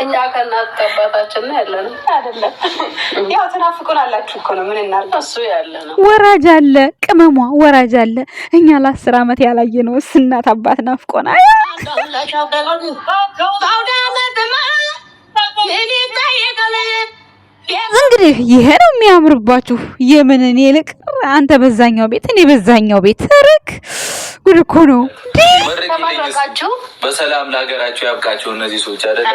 እኛ ከእናት አባታችን ነው ያለነው አይደለም። ያው ተናፍቁናላችሁ እኮ ነው ምን እናድርግ። እሱ ያለነው ወራጅ አለ ቅመሟ ወራጅ አለ። እኛ ለ10 ዓመት ያላየነው እናት አባት ናፍቆና እንግዲህ ይሄ ነው የሚያምርባችሁ። የምን እኔ ልቅ አንተ በዛኛው ቤት እኔ በዛኛው ቤት ተረክ ጉድ እኮ ነው። በሰላም ለሀገራቸው ያብቃቸው እነዚህ ሰዎች አይደል?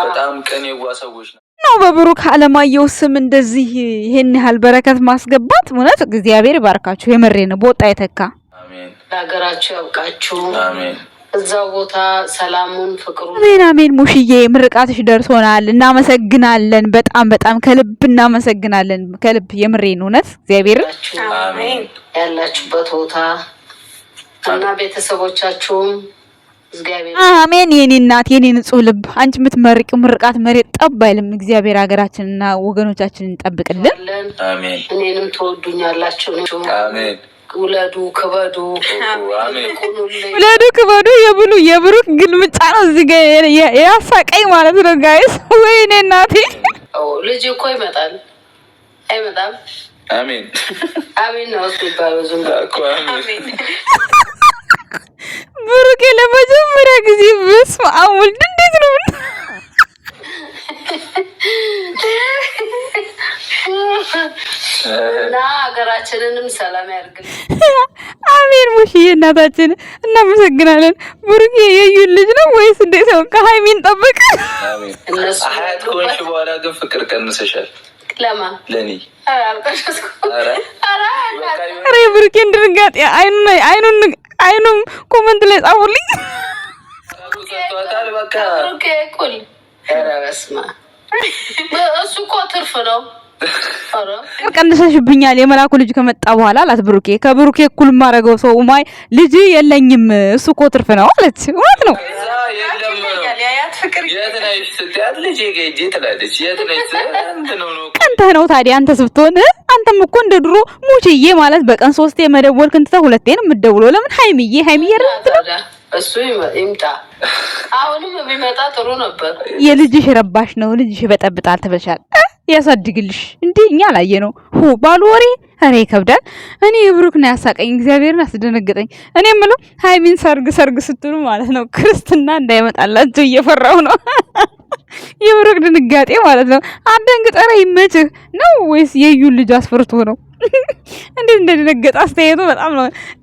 በጣም ቅን የዋ ሰዎች ነው። በብሩክ አለማየሁ ስም እንደዚህ ይሄን ያህል በረከት ማስገባት እውነት እግዚአብሔር ይባርካችሁ። የመሬ ነው ቦጣ የተካ። አሜን። ለሀገራቸው ያብቃችሁ። አሜን። እዛው ቦታ ሰላሙን ፍቅሩ አሜን አሜን። ሙሽዬ ምርቃትሽ ደርሶናል። እናመሰግናለን። በጣም በጣም ከልብ እናመሰግናለን። ከልብ የምሬን እውነት እግዚአብሔር አሜን። ያላችሁበት ቦታ እና ቤተሰቦቻችሁም እግዚአብሔር አሜን። የኔ እናት የኔ ንጹህ ልብ አንቺ የምትመርቂው ምርቃት መሬት ጠብ አይልም። እግዚአብሔር ሀገራችንና ወገኖቻችንን እንጠብቅልን። አሜን። እኔንም ተወዱኛላችሁ። አሜን። ውለዱ ክበዱ። አሜን። ውለዱ ክበዱ። የብሩክ ግልምጫ ነው እዚህ ጋር ያሳቀኝ ማለት ነው ጋይስ። ወይኔ እናቴ ልጅ እኮ ይመጣል አይመጣም? አሜን አሜን ነው እሱ ይባላል። ዝም ብሎ አሜን። ብሩክ ለመጀመሪያ ጊዜ በስመ አብ ወልድ እንዴት ነው እና ሀገራችንንም ሰላም ያድርግልን። አሜን። ሙሽዬ እናታችን እናመሰግናለን። ብሩክ የዩን ልጅ ነው ወይስ እንዴት ነው? ከሃይሚን ጠብቅ። አሜን። አያት ከሆንሽ በኋላ ግን ፍቅር ቀንሰሻል። ለማ ለኔ አረ ብሩክ እንድንጋጥ አይኑን ኮመንት ላይ ጻፉልኝ። እሱ እኮ ትርፍ ነው። ቀንሰሽብኛል የመላኩ ልጅ ከመጣ በኋላ አላት ብሩኬ። ከብሩኬ እኩል ማረገው ሰው ማይ ልጅ የለኝም እሱ እኮ ትርፍ ነው አለች። እውነት ነው። ቀንተህ ነው ታዲያ አንተ ስትሆን አንተም እኮ እንደ ድሮ ሙችዬ ማለት በቀን 3 መደወል ክንተ 2 ነው የምትደውለው። ለምን ሃይሚዬ እሱ ይምጣ። አሁንም ቢመጣ ጥሩ ነበር። የልጅሽ ረባሽ ነው ልጅሽ በጠብጣል ተበሻል ያሳድግልሽ እንዴ እኛ ላየ ነው ባሉ ወሬ አሬ ይከብዳል። እኔ ብሩክ ነው ያሳቀኝ፣ እግዚአብሔርን አስደነገጠኝ። እኔ የምለው ሃይሚን ሰርግ ስትሉ ማለት ነው ክርስትና እንዳይመጣላችሁ እየፈራው ነው። የብሩክ ድንጋጤ ማለት ነው። አደንግጠረ ይመችህ ነው ወይስ የዩን ልጅ አስፈርቶ ነው? እንዴት እንደደነገጠ አስተያየቱ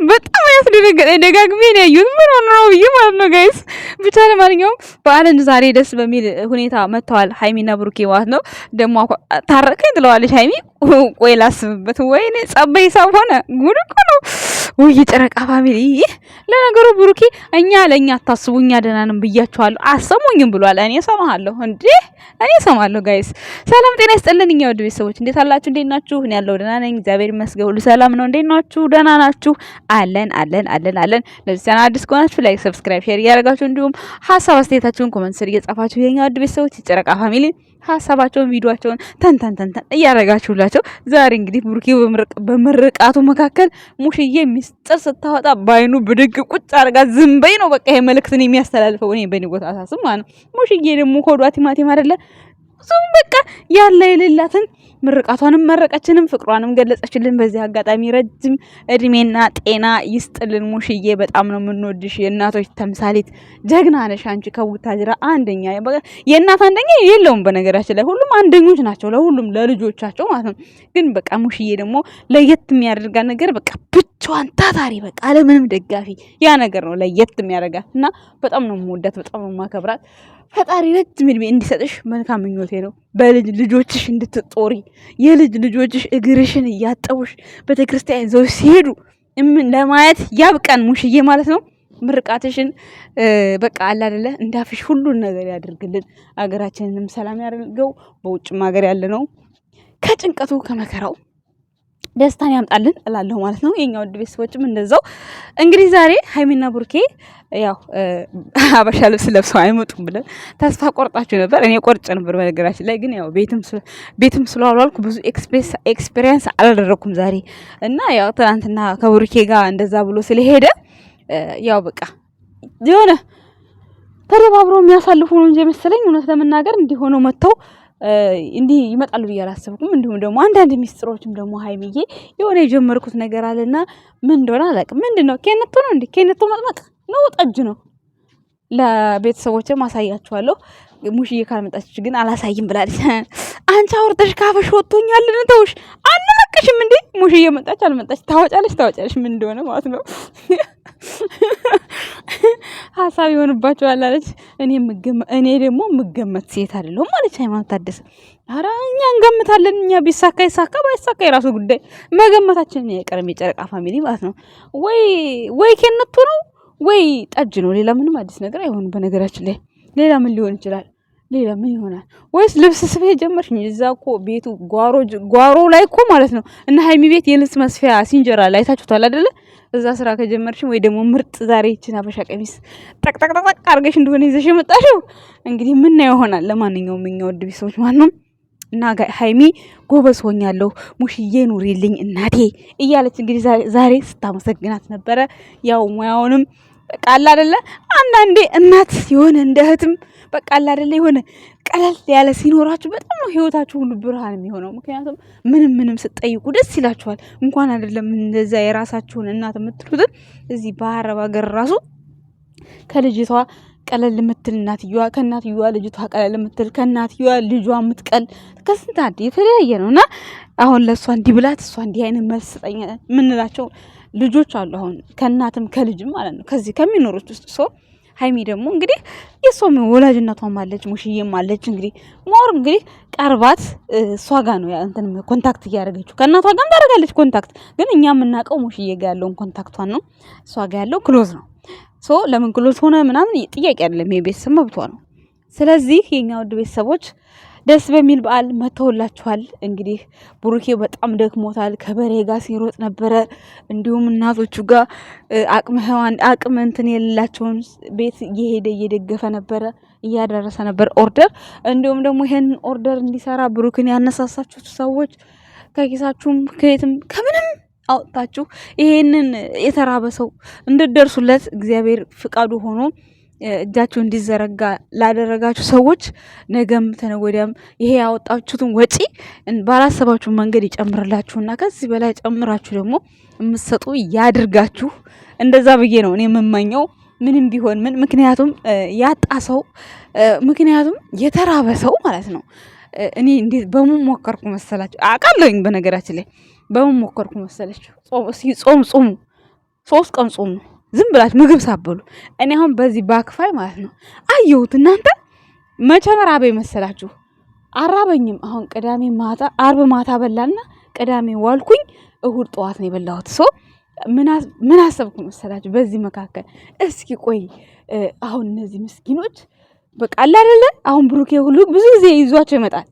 በጣም ያስደነገጠኝ። ደጋግሜ ነው ያዩት ምን ሆነ ነው ብዬ ማለት ነው ጋይስ። ብቻ ለማንኛውም በዓልን ዛሬ ደስ በሚል ሁኔታ መጥተዋል ሃይሚና ብሩኬ ማለት ነው። ደግሞ ታረቀኝ ትለዋለች ሃይሚ። ቆይ ላስብበት። ወይኔ ጸበይ ሰው ሆነ ጉድ እኮ ነው። ወይ ጨረቃ ፋሚሊ። ለነገሩ ብሩኬ ለኛ አታስቡ እኛ ደህና ነን ብያችኋለሁ አሰሙኝም ብሏል። እኔ ሰማሃለሁ እንዴ እኔ ሰማለሁ ጋይስ። ሰላም ጤና ይስጥልን እኛ ወድ ቤተሰቦች እንዴት አላችሁ? እንዴት ናችሁ? እኔ ያለው ደህና ነኝ እግዚአብሔር ይመስገን ሁሉ ሰላም ነው። እንዴት ናችሁ? ደህና ናችሁ? አለን። ለዚህ ቻናል አዲስ ከሆናችሁ ላይክ፣ ሰብስክራይብ፣ ሼር እያደረጋችሁ እንዲሁም ሀሳብ አስተያየታችሁን ኮሜንት ስር እየጻፋችሁ የኛ ወድ ቤተሰቦች ጨረቃ ፋሚሊ ሀሳባቸውን ቪዲዮአቸውን ተንተን እያደረጋችሁላቸው ዛሬ እንግዲህ ብሩኬ በምርቃቱ መካከል ሙሽዬ ሚስጥር ስታወጣ ባይኑ ብድግ ቁጭ አርጋ ዝም በይ ነው በቃ ይሄ መልእክትን የሚያስተላልፈው። እኔ በኔ ቦታ አሳስብ ማለት ሙሽዬ ደግሞ ኮዷ ቲማቲም አይደለ ዙም በቃ ያለ የሌላትን ምርቃቷንም መረቀችንም ፍቅሯንም ገለጸችልን። በዚህ አጋጣሚ ረጅም እድሜና ጤና ይስጥልን ሙሽዬ። በጣም ነው የምንወድሽ። የእናቶች ተምሳሌት ጀግና ነሽ አንቺ። ከቡታጅራ አንደኛ የእናት አንደኛ የለውም በነገራችን ላይ ሁሉም አንደኞች ናቸው ለሁሉም ለልጆቻቸው ማለት ነው። ግን በቃ ሙሽዬ ደግሞ ለየት የሚያደርጋት ነገር በቃ ብቻዋን ታታሪ በቃ አለምንም ደጋፊ ያ ነገር ነው ለየት የሚያደርጋት እና በጣም ነው የምወዳት፣ በጣም ነው የማከብራት። ፈጣሪ ረጅም እድሜ እንዲሰጥሽ መልካም ምኞቴ ነው። በልጅ ልጆችሽ እንድትጦሪ የልጅ ልጆችሽ እግርሽን እያጠቡሽ ቤተክርስቲያን ይዘው ሲሄዱ ለማየት ያብቃን ሙሽዬ ማለት ነው። ምርቃትሽን በቃ አለ አይደለ እንዳፍሽ ሁሉን ነገር ያድርግልን። አገራችንንም ሰላም ያደርገው። በውጭም ሀገር ያለ ነው ከጭንቀቱ ከመከራው ደስታን ያምጣልን እላለሁ ማለት ነው። የኛ ወድ ቤተሰቦችም እንደዛው። እንግዲህ ዛሬ ሃይሚና ብሩኬ ያው አበሻ ልብስ ለብሰው አይመጡም ብለን ተስፋ ቆርጣችሁ ነበር። እኔ ቆርጬ ነበር በነገራችን ላይ ግን ያው ቤትም ስለዋልኩ ብዙ ኤክስፒሪየንስ አላደረኩም ዛሬ እና ያው ትናንትና ከብሩኬ ጋር እንደዛ ብሎ ስለሄደ ያው በቃ የሆነ ተደባብረው የሚያሳልፉ ነው እንጂ መሰለኝ እውነት ለመናገር እንዲሆነው መተው እንዲህ ይመጣሉ ብዬ አላሰብኩም። እንዲሁም ደግሞ አንዳንድ ሚስጥሮችም ደግሞ ሀይሚዬ የሆነ የጀመርኩት ነገር አለና ምን እንደሆነ አላውቅም። ምንድነው ኬነቶ ነው እንዴ? ኬነቶ መጥመቅ ነው ጠጅ ነው? ለቤተሰቦቼም አሳያችኋለሁ። ሙሽዬ ካልመጣች ግን አላሳይም ብላለች። አንቺ አውርተሽ ካፈሽ ወጥቶኛል ተውሽ አንለቅሽም እንዴ? ሙሽዬ መጣች አልመጣች ታወጫለሽ ምን እንደሆነ ማለት ነው። ሀሳብ ይሆንባችኋል አለች። እኔ ደግሞ የምገመት ሴት አይደለሁም ማለች ሃይማኖት ታደሰ። ኧረ እኛ እንገምታለን። እኛ ቢሳካ ይሳካ ባይሳካ የራሱ ጉዳይ። መገመታችን የቀረም የጨረቃ ፋሚሊ ማለት ነው። ወይ ኬነቱ ነው ወይ ጠጅ ነው። ሌላ ምንም አዲስ ነገር አይሆንም። በነገራችን ላይ ሌላ ምን ሊሆን ይችላል? ሌላ ምን ይሆናል? ወይስ ልብስ ስፌት ጀመርሽ? እዛ እኮ ቤቱ ጓሮ ላይ እኮ ማለት ነው እና ሀይሚ ቤት የልብስ መስፊያ ሲንጀራ ላይ አይታችሁታል አይደለ? እዛ ስራ ከጀመርሽም ወይ ደግሞ ምርጥ ዛሬ ይችን አበሻ ቀሚስ ጠቅጠቅጠቅ አድርገሽ እንደሆነ ይዘሽ የመጣሽው እንግዲህ ምን ይሆናል? ለማንኛውም እኛ ወድ ቢሶች ማንም እና ሀይሚ ጎበዝ ሆኛለሁ ሙሽዬ ኑሪልኝ እናቴ እያለች እንግዲህ ዛሬ ስታመሰግናት ነበረ። ያው ሙያውንም በቃ አለ አይደለ አንዳንዴ እናት የሆነ እንደ እህትም በቃ አለ አይደለ የሆነ ቀለል ያለ ሲኖራችሁ በጣም ነው ህይወታችሁ ሁሉ ብርሃን የሚሆነው። ምክንያቱም ምንም ስትጠይቁ ደስ ይላችኋል። እንኳን አይደለም እንደዛ የራሳችሁን እናት የምትሉትን እዚህ በአረብ ሀገር ራሱ ከልጅቷ ቀለል የምትል እናትየዋ ከእናትየዋ ልጅቷ ቀለል የምትል ከእናትየዋ ልጇ የምትቀል ከስንት አንድ የተለያየ ነው እና አሁን ለእሷ እንዲህ ብላት እሷ እንዲህ አይነት መልስ ስጠኝ የምንላቸው ልጆች አሉ። አሁን ከእናትም ከልጅም ማለት ነው ከዚህ ከሚኖሩት ውስጥ ሰው ሀይሚ ደግሞ እንግዲህ የሷም ወላጅነቷም አለች ሙሽዬም አለች። እንግዲህ ሞር እንግዲህ ቀርባት እሷ ጋር ነው እንትን ኮንታክት እያደረገችው ከእናቷ ጋር ታደርጋለች ኮንታክት። ግን እኛ የምናውቀው ሙሽዬ ጋር ያለውን ኮንታክቷን ነው። እሷ ጋር ያለው ክሎዝ ነው። ሶ ለምን ክሎዝ ሆነ ምናምን ጥያቄ አይደለም፣ የቤተሰብ መብቷ ነው። ስለዚህ የኛ ውድ ቤተሰቦች ደስ በሚል በዓል መተውላችኋል። እንግዲህ ብሩኬ በጣም ደክሞታል፣ ከበሬ ጋር ሲሮጥ ነበረ። እንዲሁም እናቶቹ ጋር አቅም እንትን የሌላቸውን ቤት እየሄደ እየደገፈ ነበረ፣ እያደረሰ ነበር ኦርደር። እንዲሁም ደግሞ ይሄንን ኦርደር እንዲሰራ ብሩክን ያነሳሳችሁት ሰዎች ከኪሳችሁም ከየትም ከምንም አውጥታችሁ ይሄንን የተራበ ሰው እንድትደርሱለት እግዚአብሔር ፍቃዱ ሆኖ እጃችሁ እንዲዘረጋ ላደረጋችሁ ሰዎች ነገም ተነጎዳም ይሄ ያወጣችሁትን ወጪ ባላሰባችሁ መንገድ ይጨምርላችሁና ከዚህ በላይ ጨምራችሁ ደግሞ የምትሰጡ ያድርጋችሁ። እንደዛ ብዬ ነው እኔ የምመኘው። ምንም ቢሆን ምን ምክንያቱም ያጣ ሰው ምክንያቱም የተራበ ሰው ማለት ነው። እኔ እንዴት በምን ሞከርኩ መሰላችሁ? አውቃለሁኝ በነገራችን ላይ በምን ሞከርኩ መሰላችሁ? ጾም 3 ቀን ጾም ዝም ብላችሁ ምግብ ሳበሉ። እኔ አሁን በዚህ ባክፋይ ማለት ነው አየሁት። እናንተ መቼ ራበኝ መሰላችሁ? አራበኝም። አሁን ቅዳሜ ማታ አርብ ማታ በላና ቅዳሜ ዋልኩኝ፣ እሁድ ጠዋት ነው የበላሁት። ሶ ምን አሰብኩ መሰላችሁ? በዚህ መካከል እስኪ ቆይ አሁን እነዚህ ምስኪኖች በቃ አለ አይደለ አሁን ብሩኬ ሁሉ ብዙ ጊዜ ይዟቸው ይመጣል።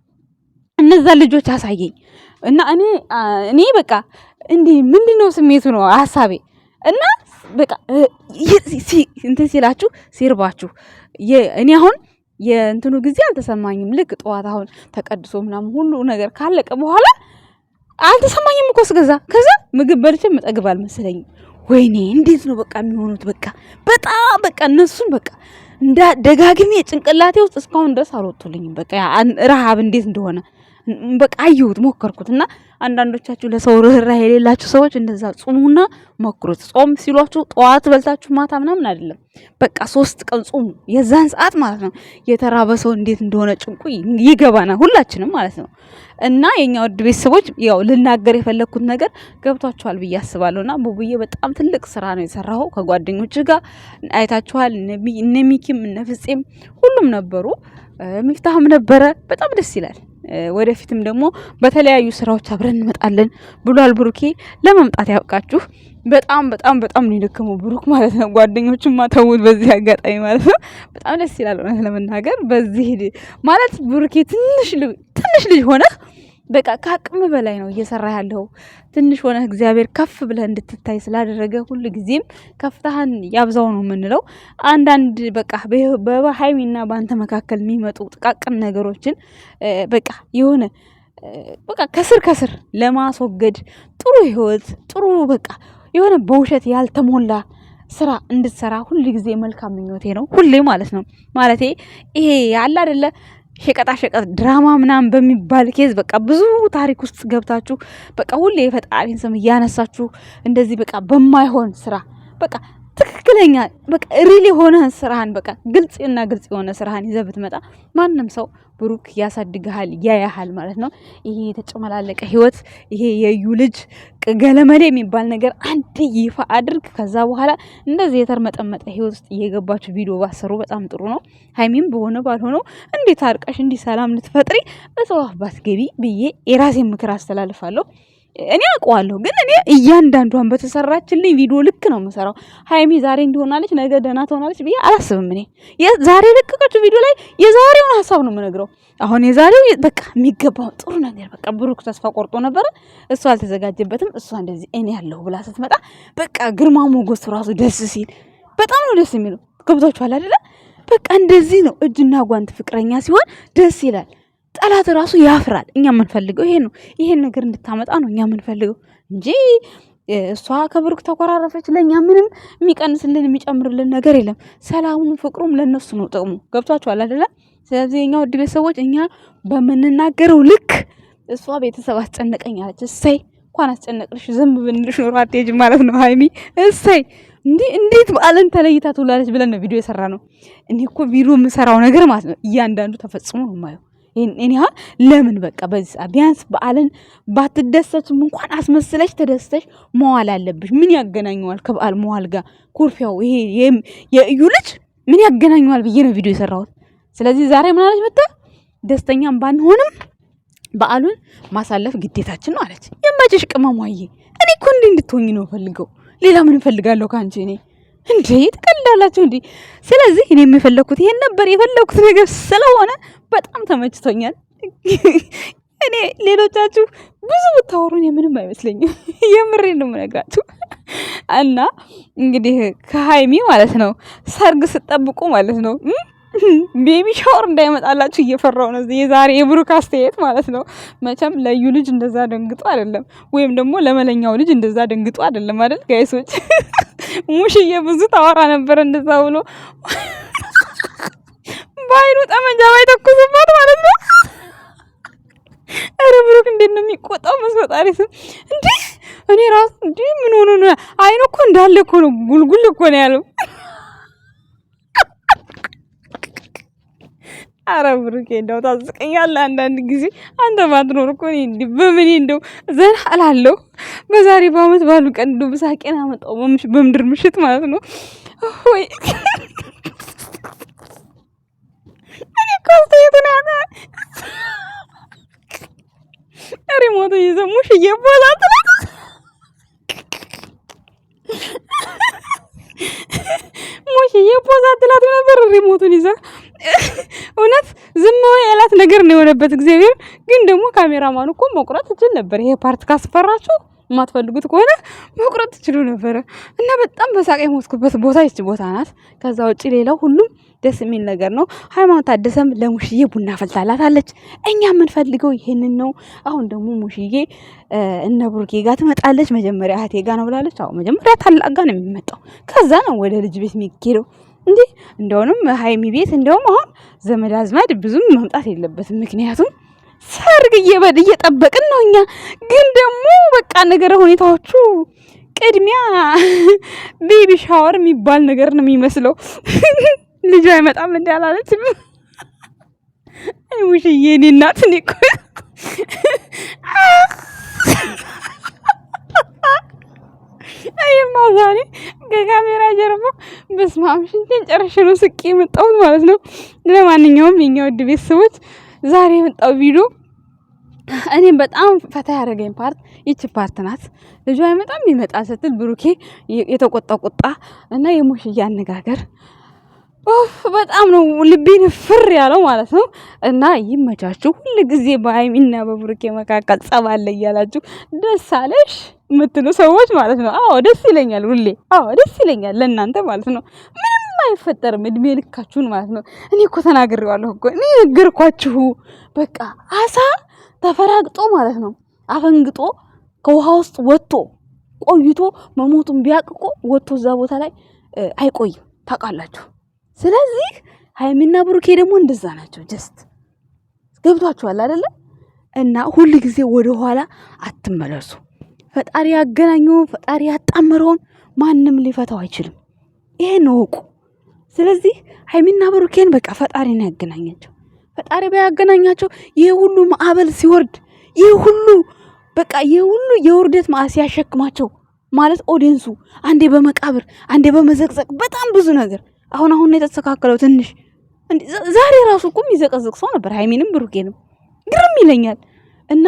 እነዛ ልጆች አሳየኝ እና እኔ በቃ እንዲህ ምንድነው ስሜቱ ነው ሀሳቤ እና በቃ እንትን ሲላችሁ ሲርባችሁ እኔ አሁን የእንትኑ ጊዜ አልተሰማኝም። ልክ ጠዋት አሁን ተቀድሶ ምናምን ሁሉ ነገር ካለቀ በኋላ አልተሰማኝም እኮ ስገዛ ከዛ ምግብ በልቼ መጠግብ አልመሰለኝም። ወይኔ እንዴት ነው በቃ የሚሆኑት? በቃ በጣም በቃ እነሱን በቃ እንደ ደጋግሜ ጭንቅላቴ ውስጥ እስካሁን ድረስ አልወጡልኝም። በቃ ረሃብ እንዴት እንደሆነ በቃ አየሁት፣ ሞከርኩት። እና አንዳንዶቻችሁ ለሰው ርህራሄ የሌላችሁ ሰዎች እንደዛ ጾሙና ሞክሩት። ጾም ሲሏችሁ ጠዋት በልታችሁ ማታ ምናምን አይደለም፣ በቃ 3 ቀን ጾሙ። የዛን ሰዓት ማለት ነው የተራበ ሰው እንዴት እንደሆነ ጭንቁ ይገባና ሁላችንም ማለት ነው። እና የኛ ውድ ቤተሰቦች ያው ልናገር የፈለኩት ነገር ገብቷችኋል ብዬ አስባለሁና ቡቡዬ በጣም ትልቅ ስራ ነው የሰራው። ከጓደኞች ጋር አይታችኋል። እነ ሚኪም እነ ፍጼም ሁሉም ነበሩ፣ ሚፍታህም ነበረ። በጣም ደስ ይላል። ወደፊትም ደግሞ በተለያዩ ስራዎች አብረን እንመጣለን ብሏል ብሩኬ። ለመምጣት ያብቃችሁ። በጣም በጣም በጣም ነው የደከመው ብሩክ ማለት ነው። ጓደኞቹም ማተውት በዚህ አጋጣሚ ማለት ነው። በጣም ደስ ይላል እውነት ለመናገር በዚህ ማለት ብሩኬ ትንሽ ልጅ ሆነ በቃ ከአቅም በላይ ነው እየሰራ ያለው። ትንሽ ሆነ እግዚአብሔር ከፍ ብለህ እንድትታይ ስላደረገ ሁሉ ጊዜም ከፍታህን ያብዛው ነው የምንለው። አንዳንድ በቃ በሀይሚና በአንተ መካከል የሚመጡ ጥቃቅን ነገሮችን በቃ የሆነ በቃ ከስር ለማስወገድ ጥሩ ህይወት ጥሩ በቃ የሆነ በውሸት ያልተሞላ ስራ እንድትሰራ ሁሉ ጊዜ መልካም ምኞቴ ነው። ሁሌ ማለት ነው። ማለቴ ይሄ ያለ አይደለ ሸቀጣ ሸቀጥ ድራማ ምናምን በሚባል ኬዝ በቃ ብዙ ታሪክ ውስጥ ገብታችሁ በቃ ሁሌ የፈጣሪን ስም እያነሳችሁ እንደዚህ በቃ በማይሆን ስራ በቃ ትክክለኛ በቃ ሪል የሆነ ስራህን በቃ ግልጽና ግልጽ የሆነ ስራህን ይዘህ ብትመጣ ማንም ሰው ብሩክ ያሳድግሃል ያያሃል ማለት ነው። ይሄ የተጨመላለቀ ህይወት ይሄ የዩ ልጅ ገለመሌ የሚባል ነገር አንድ ይፋ አድርግ። ከዛ በኋላ እንደዚህ የተርመጠመጠ ህይወት ውስጥ እየገባችሁ ቪዲዮ ባሰሩ በጣም ጥሩ ነው። ሀይሚም በሆነ ባልሆነው እንዴት አርቀሽ እንዲህ ሰላም ልትፈጥሪ በሰው አፍ ባትገቢ ብዬ የራሴን ምክር አስተላልፋለሁ። እኔ አውቀዋለሁ ግን እኔ እያንዳንዷን በተሰራችልኝ ቪዲዮ ልክ ነው የምሰራው። ሀይሚ ዛሬ እንዲሆናለች ነገ ደህና ትሆናለች ብዬ አላስብም። እኔ ዛሬ ለቀቀችው ቪዲዮ ላይ የዛሬውን ሀሳብ ነው የምነግረው። አሁን የዛሬው በቃ የሚገባው ጥሩ ነገር በቃ ብሩክ ተስፋ ቆርጦ ነበረ፣ እሱ አልተዘጋጀበትም። እሷ እንደዚህ እኔ ያለሁ ብላ ስትመጣ በቃ ግርማ ሞገሱ ራሱ ደስ ሲል በጣም ነው ደስ የሚለው። ገብቷችኋል አይደለ? በቃ እንደዚህ ነው እጅና ጓንት ፍቅረኛ ሲሆን ደስ ይላል። ጠላት ራሱ ያፍራል። እኛ የምንፈልገው ይሄ ነው። ይሄን ነገር እንድታመጣ ነው እኛ የምንፈልገው እንጂ እሷ ከብሩክ ተኮራረፈች ለእኛ ምንም የሚቀንስልን የሚጨምርልን ነገር የለም። ሰላሙም ፍቅሩም ለነሱ ነው ጥቅሙ። ገብቷችኋል አይደለ? ስለዚህ የኛ ውድ ቤተሰቦች እኛ በምንናገረው ልክ እሷ ቤተሰብ አስጨነቀኝ አለች። እሰይ እንኳን አስጨነቅሽ፣ ዝም ብንልሽ ኖሮ አትሄጂም ማለት ነው ሀይሚ። እሰይ እንዴት በዓልን ተለይታ ትውላለች ብለን ነው ቪዲዮ የሰራ ነው። እኔ እኮ ቪዲዮ የምሰራው ነገር ማለት ነው እያንዳንዱ ተፈጽሞ ነው የማየው። እኔ ለምን በቃ በዚህ ቢያንስ በዓልን ባትደሰችም እንኳን አስመስለሽ ተደስተሽ መዋል አለብሽ። ምን ያገናኘዋል ከበዓል መዋል ጋር ኩርፊያው? ይሄ የእዩ ልጅ ምን ያገናኘዋል ብዬ ነው ቪዲዮ የሰራሁት። ስለዚህ ዛሬ ምን አለች መጣ ደስተኛም ባንሆንም በዓሉን ማሳለፍ ግዴታችን ነው አለች። የማጭሽ ቅመሟዬ እኔ እኮ እንድትሆኝ ነው ፈልገው ሌላ ምን ፈልጋለሁ ካንቺ እኔ እንዴ ተቀልዳላችሁ እንዴ? ስለዚህ እኔ የፈለኩት ይሄን ነበር። የፈለኩት ነገር ስለሆነ በጣም ተመችቶኛል። እኔ ሌሎቻችሁ ብዙ ብታወሩኝ ምንም አይመስለኝም። የምሬን ነው የምነግራችሁ። እና እንግዲህ ከሀይሚ ማለት ነው ሰርግ ስጠብቁ ማለት ነው ቤቢ ሻወር እንዳይመጣላችሁ እየፈራው ነው። የዛሬ የብሩክ አስተያየት ማለት ነው። መቼም ለዩ ልጅ እንደዛ ደንግጦ አይደለም፣ ወይም ደግሞ ለመለኛው ልጅ እንደዛ ደንግጦ አይደለም አይደል ጋይሶች? ሙሽዬ ብዙ ታወራ ነበር እንደዛ ብሎ ባይኑ ጠመንጃ ባይተኩስባት ማለት ነው። አረ ብሩክ እንዴት ነው የሚቆጣው? መስፈጣሪ ስም እንዴ! እኔ ራሱ እንዴ ምን ሆኖ ነው? አይኑ እኮ እንዳለ እኮ ነው፣ ጉልጉል እኮ ነው ያለው። አረ ብሩክ እንደው ታስቀኛለህ አንዳንድ ጊዜ። አንተ ባትኖር እኮ እኔ በምን እንደው ዘና አላለሁ። በዛሬ በአመት ባሉ ቀን እንደው ብሳቄን አመጣው በምድር ምሽት ማለት ነው። ወይ እኔ ኮስተ የተናና ሪሞት ይዘሙሽ እየቦላት ሙሽ እየቦላት ላት ነበር ሪሞቱን ይዛ እውነት ዝም ያላት ነገር ነው የሆነበት። እግዚአብሔር ግን ደግሞ ካሜራማኑ እኮ መቁረጥ ትችል ነበር። ይሄ ፓርት ካስፈራችሁ የማትፈልጉት ከሆነ መቁረጥ ትችሉ ነበር። እና በጣም በሳቅ የሞትኩበት ቦታ ይቺ ቦታ ናት። ከዛ ውጪ ሌላው ሁሉም ደስ የሚል ነገር ነው። ሃይማኖት ታደሰም ለሙሽዬ ቡና ፈልታላታለች። እኛ የምንፈልገው ይሄንን ነው። አሁን ደግሞ ሙሽዬ እነ ብሩኬ ጋር ትመጣለች። መጀመሪያ እህቴ ጋር ነው ብላለች። አዎ መጀመሪያ ታላቅ ጋር ነው የሚመጣው። ከዛ ነው ወደ ልጅ ቤት የሚሄደው። እንዴ እንደውንም ሀይሚ ቤት እንደውም አሁን ዘመድ አዝማድ ብዙም መምጣት የለበትም። ምክንያቱም ሰርግ እየጠበቅን ነው እኛ። ግን ደግሞ በቃ ነገረ ሁኔታዎቹ ቅድሚያ ቤቢ ሻወር የሚባል ነገር ነው የሚመስለው። ልጅ አይመጣም እንዴ አላለችም? አይ ሙሽዬ እኔ እናት እኔ እኮ አይማ ዛሬ ከካሜራ ጀርባ በስማም ሽንቴን ጨርሼ ነው ስቄ የመጣሁት ማለት ነው። ለማንኛውም የኛ ውድ ቤተሰቦች ዛሬ የመጣው ቪዲዮ እኔም በጣም ፈታ ያደረገኝ ፓርት ይቺ ፓርት ናት። ልጇ አይመጣም ይመጣ ስትል ብሩኬ የተቆጣ ቁጣ እና የሙሽዬ አነጋገር በጣም ነው ልቤን ፍር ያለው ማለት ነው። እና ይመቻችሁ። ሁሉ ጊዜ በሀይሚና በብሩኬ መካከል ጸብ አለ እያላችሁ ደስ አለሽ የምትሉ ሰዎች ማለት ነው። አዎ ደስ ይለኛል፣ ሁሌ አዎ ደስ ይለኛል ለእናንተ ማለት ነው። ምንም አይፈጠርም እድሜ ልካችሁን ማለት ነው። እኔ እኮ ተናግሬዋለሁ እኮ እኔ ነገርኳችሁ። በቃ አሳ ተፈራግጦ ማለት ነው አፈንግጦ ከውሃ ውስጥ ወጥቶ ቆይቶ መሞቱን ቢያቅቆ ወጥቶ እዛ ቦታ ላይ አይቆይም ታውቃላችሁ። ስለዚህ ሀይሚና ብሩኬ ደግሞ እንደዛ ናቸው። ጀስት ገብቷችኋል አይደለ? እና ሁል ጊዜ ወደ ኋላ አትመለሱ። ፈጣሪ ያገናኘውን ፈጣሪ ያጣመረውን ማንም ሊፈታው አይችልም። ይሄን እወቁ። ስለዚህ ሀይሚና ብሩኬን በቃ ፈጣሪ ነው ያገናኛቸው። ፈጣሪ ባያገናኛቸው ይሄ ሁሉ ማዕበል ሲወርድ ይሄ ሁሉ በቃ ይሄ ሁሉ የውርደት ማዕስ ያሸክማቸው ማለት ኦዲየንሱ አንዴ በመቃብር አንዴ በመዘቅዘቅ በጣም ብዙ ነገር አሁን የተስተካከለው ትንሽ ዛሬ ራሱ እኮ የሚዘቀዝቅ ሰው ነበር። ሀይሚንም ብሩኬንም ግርም ይለኛል። እና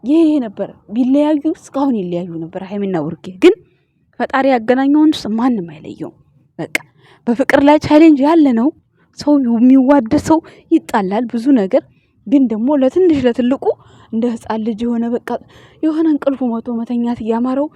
ይሄ ነበር ቢለያዩ እስካሁን ይለያዩ ነበር። ሀይሚና ብሩኬ ግን ፈጣሪ ያገናኘውን ማንም አይለየውም። በቃ በፍቅር ላይ ቻሌንጅ ያለ ነው። ሰው የሚዋደድ ሰው ይጣላል ብዙ ነገር። ግን ደግሞ ለትንሽ ለትልቁ እንደ ህፃን ልጅ የሆነ በቃ የሆነ እንቅልፉ መቶ መተኛት እያማረው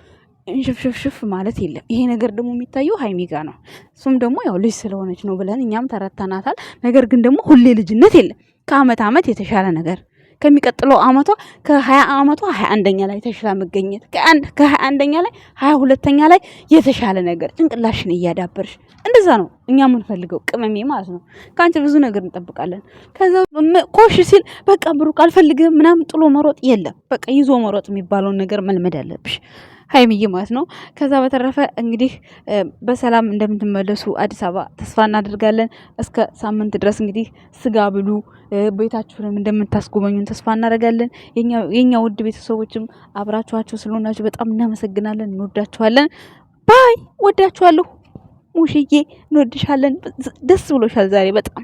እንሽፍሽፍሽፍ ማለት የለም። ይሄ ነገር ደግሞ የሚታየው ሀይሚ ጋር ነው። እሱም ደግሞ ያው ልጅ ስለሆነች ነው ብለን እኛም ተረታናታል። ነገር ግን ደግሞ ሁሌ ልጅነት የለም። ከአመት አመት የተሻለ ነገር ከሚቀጥለው አመቷ ከ20 አመቷ 21ኛ ላይ ተሽላ መገኘት ከ21ኛ ላይ 22ኛ ላይ የተሻለ ነገር ጭንቅላሽን እያዳበርሽ እንደዛ ነው እኛ የምንፈልገው ቅመሜ ማለት ነው። ከአንቺ ብዙ ነገር እንጠብቃለን። ከዛ ኮሽ ሲል በቃ ብሩክ አልፈልግም ምናምን ጥሎ መሮጥ የለም። በቃ ይዞ መሮጥ የሚባለውን ነገር መልመድ አለብሽ ሀይሚዬ ማለት ነው። ከዛ በተረፈ እንግዲህ በሰላም እንደምትመለሱ አዲስ አበባ ተስፋ እናደርጋለን። እስከ ሳምንት ድረስ እንግዲህ ስጋ ብሉ፣ ቤታችሁንም እንደምታስጎበኙን ተስፋ እናደርጋለን። የኛ ውድ ቤተሰቦችም አብራችኋቸው ስለሆናችሁ በጣም እናመሰግናለን። እንወዳችኋለን። ባይ ወዳችኋለሁ። ሙሽዬ እንወድሻለን። ደስ ብሎሻል ዛሬ በጣም